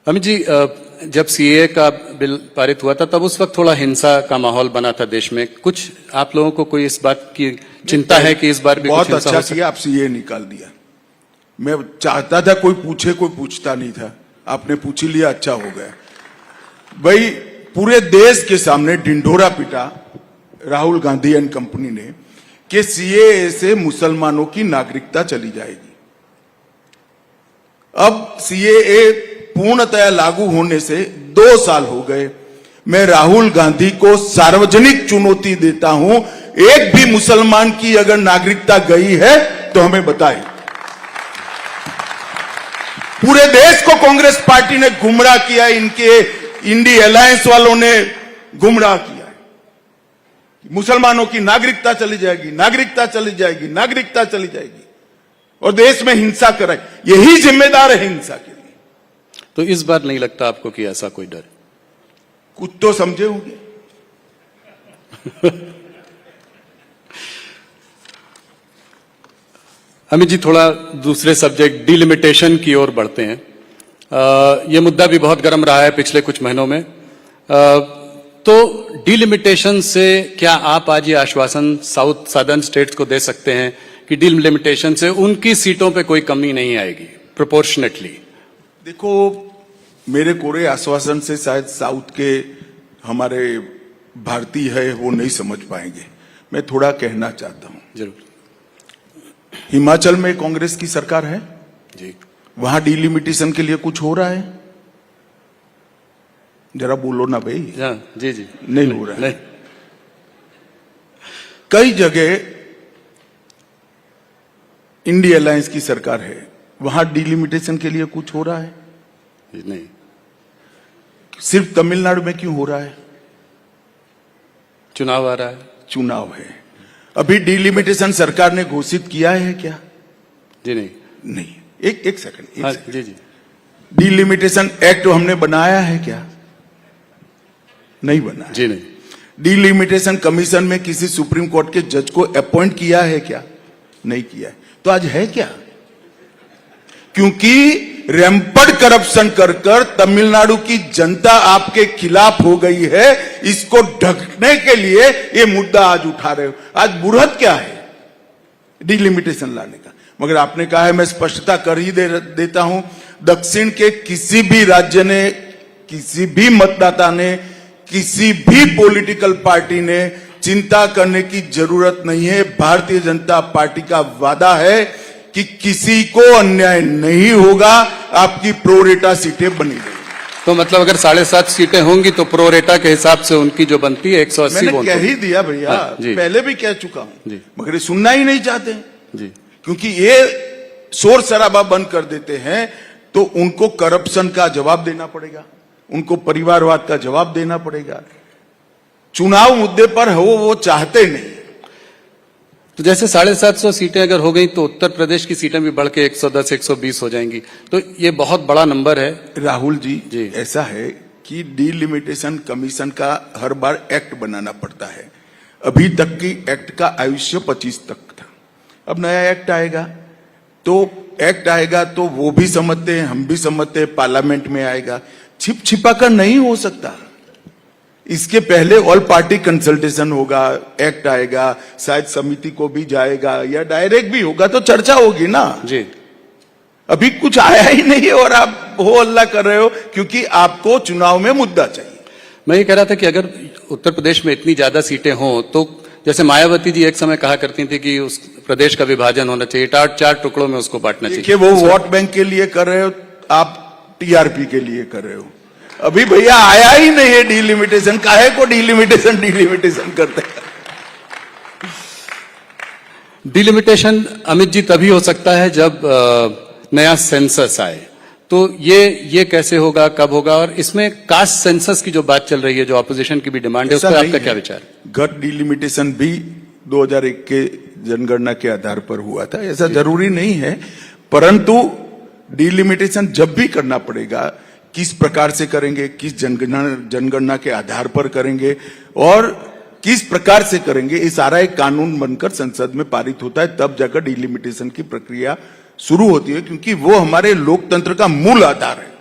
अमित जी, जब सीए का बिल पारित हुआ था तब उस वक्त थोड़ा हिंसा का माहौल बना था देश में। कुछ आप लोगों को कोई इस बात की चिंता है कि इस बार भी बहुत कुछ हिंसा अच्छा हो सकती? किया आप सीए निकाल दिया। मैं चाहता था कोई पूछे, कोई पूछता नहीं था। आपने पूछ ही लिया, अच्छा हो गया। भाई पूरे देश के सामने ढिंढोरा पिटा राहुल गांधी एंड कंपनी ने कि सीए से मुसलमानों की नागरिकता चली जाएगी। अब सीए पूर्णतया लागू होने से 2 साल हो गए। मैं राहुल गांधी को सार्वजनिक चुनौती देता हूं, एक भी मुसलमान की अगर नागरिकता गई है तो हमें बताएं। पूरे देश को कांग्रेस पार्टी ने गुमराह किया, इनके इंडी अलायंस वालों ने गुमराह किया है। मुसलमानों की नागरिकता चली जाएगी, नागरिकता चली जाएगी, नागरिकता चली जाएगी, और देश में हिंसा कराए। यही जिम्मेदार है हिंसा के लिए। तो इस बार नहीं लगता आपको कि ऐसा कोई डर? कुछ तो समझे होंगे। अमित जी, थोड़ा दूसरे सब्जेक्ट डिलिमिटेशन की ओर बढ़ते हैं। ये मुद्दा भी बहुत गर्म रहा है पिछले कुछ महीनों में। तो डिलिमिटेशन से क्या आप आज ये आश्वासन साउथ सदर्न स्टेट्स को दे सकते हैं कि डिलिमिटेशन से उनकी सीटों पे कोई कमी नहीं आएगी प्रोपोर्शनेटली? देखो, मेरे कोरे आश्वासन से शायद साउथ के हमारे भारतीय है वो नहीं समझ पाएंगे। मैं थोड़ा कहना चाहता हूं। जरूर। हिमाचल में कांग्रेस की सरकार है जी, वहां डिलिमिटेशन के लिए कुछ हो रहा है? जरा बोलो ना भाई। जी जी, नहीं हो रहा है। नहीं। कई जगह इंडी अलायंस की सरकार है, वहां डिलिमिटेशन के लिए कुछ हो रहा है? नहीं। सिर्फ तमिलनाडु में क्यों हो रहा है? चुनाव आ रहा है। चुनाव है। अभी डिलिमिटेशन सरकार ने घोषित किया है क्या? जी नहीं। नहीं। एक सेकंड। हाँ, जी जी। डिलिमिटेशन एक्ट हमने बनाया है क्या? नहीं बना जी नहीं। डिलिमिटेशन कमीशन में किसी सुप्रीम कोर्ट के जज को अपॉइंट किया है क्या? नहीं किया है। तो आज है क्या? क्योंकि रैंपड करप्शन कर कर तमिलनाडु की जनता आपके खिलाफ हो गई है। इसको ढकने के लिए ये मुद्दा आज उठा रहे हो। आज बुरहत क्या है डिलिमिटेशन लाने का? मगर आपने कहा है, मैं स्पष्टता कर ही देता हूं। दक्षिण के किसी भी राज्य ने, किसी भी मतदाता ने, किसी भी पॉलिटिकल पार्टी ने चिंता करने की जरूरत नहीं है। भारतीय जनता पार्टी का वादा है कि किसी को अन्याय नहीं होगा। आपकी प्रोरेटा सीटें बनी रहेंगी। तो मतलब अगर 7.5 सीटें होंगी तो प्रोरेटा के हिसाब से उनकी जो बनती है 180 मैंने कह ही दिया भैया। हाँ, पहले भी कह चुका हूं जी। मगर ये सुनना ही नहीं चाहते जी। क्योंकि ये शोर शराबा बंद कर देते हैं तो उनको करप्शन का जवाब देना पड़ेगा, उनको परिवारवाद का जवाब देना पड़ेगा। चुनाव मुद्दे पर वो चाहते नहीं। तो जैसे 750 सीटें अगर हो गई तो उत्तर प्रदेश की सीटें भी बढ़ के 110 120 हो जाएंगी। तो ये बहुत बड़ा नंबर है। राहुल जी, जी। ऐसा है कि डिलिमिटेशन कमीशन का हर बार एक्ट बनाना पड़ता है। अभी तक की एक्ट का आयुष्य 25 तक था। अब नया एक्ट आएगा तो वो भी समझते हैं, हम भी समझते हैं, पार्लियामेंट में आएगा। छिप छिपा कर नहीं हो सकता। इसके पहले ऑल पार्टी कंसल्टेशन होगा, एक्ट आएगा, शायद समिति को भी जाएगा या डायरेक्ट भी होगा तो चर्चा होगी ना जी। अभी कुछ आया ही नहीं है और आप हो अल्लाह कर रहे हो क्योंकि आपको चुनाव में मुद्दा चाहिए। मैं ये कह रहा था कि अगर उत्तर प्रदेश में इतनी ज्यादा सीटें हों तो जैसे मायावती जी एक समय कहा करती थी कि उस प्रदेश का विभाजन होना चाहिए, 4 टुकड़ों में उसको बांटना चाहिए। देखिए, वो वोट बैंक के लिए कर रहे हो, आप टीआरपी के लिए कर रहे हो। अभी भैया आया ही नहीं है डिलिमिटेशन। काहे को डिलिमिटेशन करते हैं? डिलिमिटेशन अमित जी तभी हो सकता है जब नया सेंसस आए। तो ये कैसे होगा, कब होगा? और इसमें कास्ट सेंसस की जो बात चल रही है, जो ऑपोजिशन की भी डिमांड है, उस पर आपका क्या विचार? गट डिलिमिटेशन भी 2001 के जनगणना के आधार पर हुआ था। ऐसा जरूरी नहीं है, परंतु डिलिमिटेशन जब भी करना पड़ेगा, किस प्रकार से करेंगे, किस जनगणना के आधार पर करेंगे और किस प्रकार से करेंगे, ये सारा एक कानून बनकर संसद में पारित होता है। तब जाकर डिलिमिटेशन की प्रक्रिया शुरू होती है, क्योंकि वो हमारे लोकतंत्र का मूल आधार है।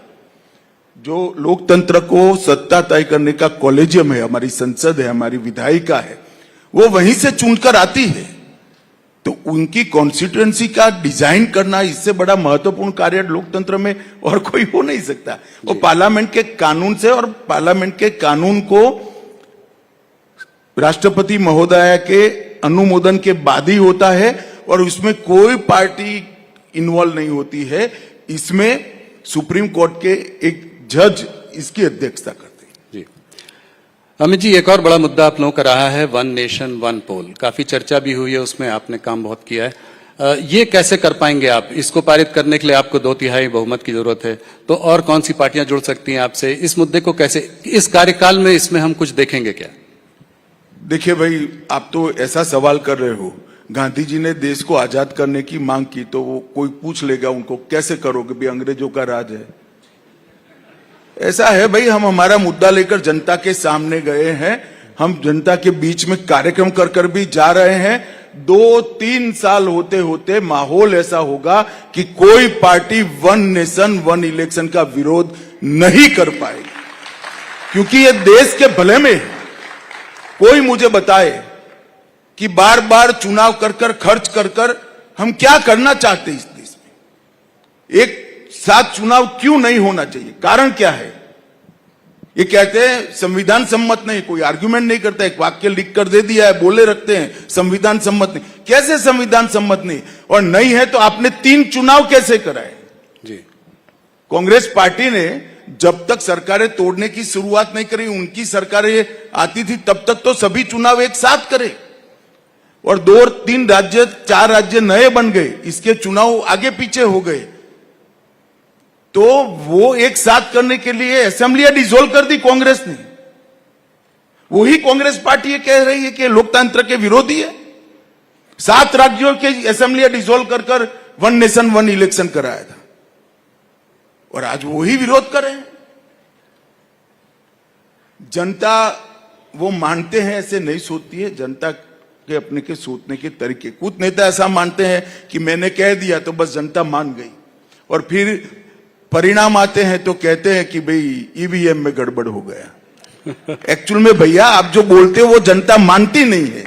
जो लोकतंत्र को सत्ता तय करने का कॉलेजियम है, हमारी संसद है, हमारी विधायिका है, वो वहीं से चुनकर आती है। तो उनकी कॉन्स्टिट्यूएंसी का डिजाइन करना इससे बड़ा महत्वपूर्ण कार्य लोकतंत्र में और कोई हो नहीं सकता। वो पार्लियामेंट के कानून से, और पार्लियामेंट के कानून को राष्ट्रपति महोदय के अनुमोदन के बाद ही होता है, और उसमें कोई पार्टी इन्वॉल्व नहीं होती है। इसमें सुप्रीम कोर्ट के एक जज इसकी अध्यक्षता करते हैं। जी अमित जी, एक और बड़ा मुद्दा आप लोगों का रहा है वन नेशन वन पोल। काफी चर्चा भी हुई है, उसमें आपने काम बहुत किया है। ये कैसे कर पाएंगे आप? इसको पारित करने के लिए आपको 2/3 बहुमत की जरूरत है, तो और कौन सी पार्टियां जुड़ सकती हैं आपसे? इस मुद्दे को कैसे इस कार्यकाल में इसमें हम कुछ देखेंगे क्या? देखिए भाई, आप तो ऐसा सवाल कर रहे हो, गांधी जी ने देश को आजाद करने की मांग की, तो वो कोई पूछ लेगा उनको कैसे करोगे भी, अंग्रेजों का राज है। ऐसा है भाई, हम हमारा मुद्दा लेकर जनता के सामने गए हैं, हम जनता के बीच में कार्यक्रम कर कर भी जा रहे हैं। 2-3 साल होते होते माहौल ऐसा होगा कि कोई party one nation one election का विरोध नहीं कर पाएगी, क्योंकि ये देश के भले में है। कोई मुझे बताए कि बार बार चुनाव कर कर खर्च कर कर हम क्या करना चाहते हैं इस देश में? एक साथ चुनाव क्यों नहीं होना चाहिए? कारण क्या है? ये कहते हैं संविधान सम्मत नहीं, कोई आर्गुमेंट नहीं करता, एक वाक्य लिख कर दे दिया है, बोले रखते हैं संविधान सम्मत नहीं। कैसे संविधान सम्मत नहीं? और नहीं है तो आपने 3 चुनाव कैसे कराए? जी, कांग्रेस पार्टी ने जब तक सरकारें तोड़ने की शुरुआत नहीं करी, उनकी सरकारें आती थी, तब तक तो सभी चुनाव एक साथ करे, और 2-3 राज्य 4 राज्य नए बन गए, इसके चुनाव आगे पीछे हो गए। तो वो एक साथ करने के लिए असेंबलियां डिसॉल्व कर दी कांग्रेस ने। वही कांग्रेस पार्टी ये कह रही है कि लोकतंत्र के विरोधी है। 7 राज्यों के असेंबलियां डिसॉल्व कर कर वन नेशन वन इलेक्शन कराया था, और आज वही विरोध कर रहे हैं। जनता वो मानते हैं, ऐसे नहीं सोचती है। जनता के अपने के सोचने के तरीके, कुछ नेता ऐसा मानते हैं कि मैंने कह दिया तो बस जनता मान गई, और फिर परिणाम आते हैं तो कहते हैं कि भाई ईवीएम में गड़बड़ हो गया। एक्चुअल में भैया आप जो बोलते हो वो जनता मानती नहीं है।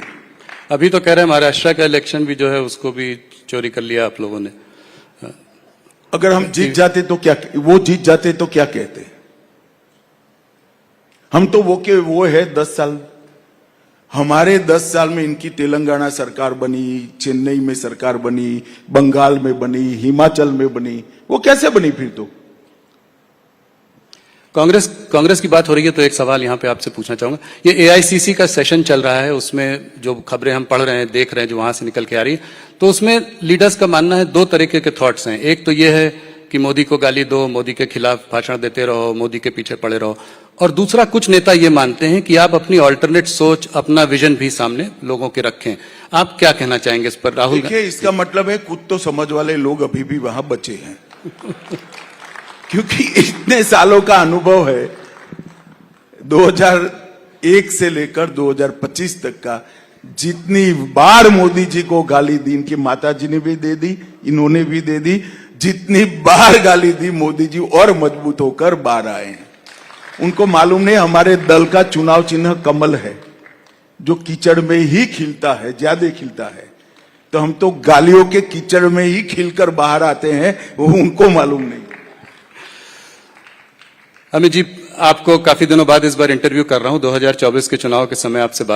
अभी तो कह रहे हैं महाराष्ट्र का इलेक्शन भी जो है उसको भी चोरी कर लिया आप लोगों ने। अगर हम जीत जाते तो क्या, वो जीत जाते तो क्या कहते? हम तो वो है 10 साल, हमारे 10 साल में इनकी तेलंगाना सरकार बनी, चेन्नई में सरकार बनी, बंगाल में बनी, हिमाचल में बनी, वो कैसे बनी फिर? तो कांग्रेस की बात हो रही है तो एक सवाल यहां पे आपसे पूछना चाहूंगा। ये एआईसीसी का सेशन चल रहा है, उसमें जो खबरें हम पढ़ रहे हैं, देख रहे हैं, जो वहां से निकल के आ रही है, तो उसमें लीडर्स का मानना है 2 तरीके के थॉट्स हैं। एक तो ये है कि मोदी को गाली दो, मोदी के खिलाफ भाषण देते रहो, मोदी के पीछे पड़े रहो, और दूसरा कुछ नेता ये मानते हैं कि आप अपनी ऑल्टरनेट सोच, अपना विजन भी सामने लोगों के रखें। आप क्या कहना चाहेंगे इस पर राहुल? देखिए, इसका मतलब है कुछ तो समझ वाले लोग अभी भी वहां बचे हैं। क्योंकि इतने सालों का अनुभव है, 2001 से लेकर 2025 तक का, जितनी बार मोदी जी को गाली दी, इनकी माता जी ने भी दे दी, इन्होंने भी दे दी, जितनी बार गाली दी मोदी जी और मजबूत होकर बाहर आए हैं। उनको मालूम नहीं हमारे दल का चुनाव चिन्ह कमल है, जो कीचड़ में ही खिलता है, ज्यादा खिलता है। तो हम तो गालियों के कीचड़ में ही खिलकर बाहर आते हैं, वो उनको मालूम नहीं। अमित जी, आपको काफी दिनों बाद इस बार इंटरव्यू कर रहा हूं। 2024 के चुनाव के समय आपसे बात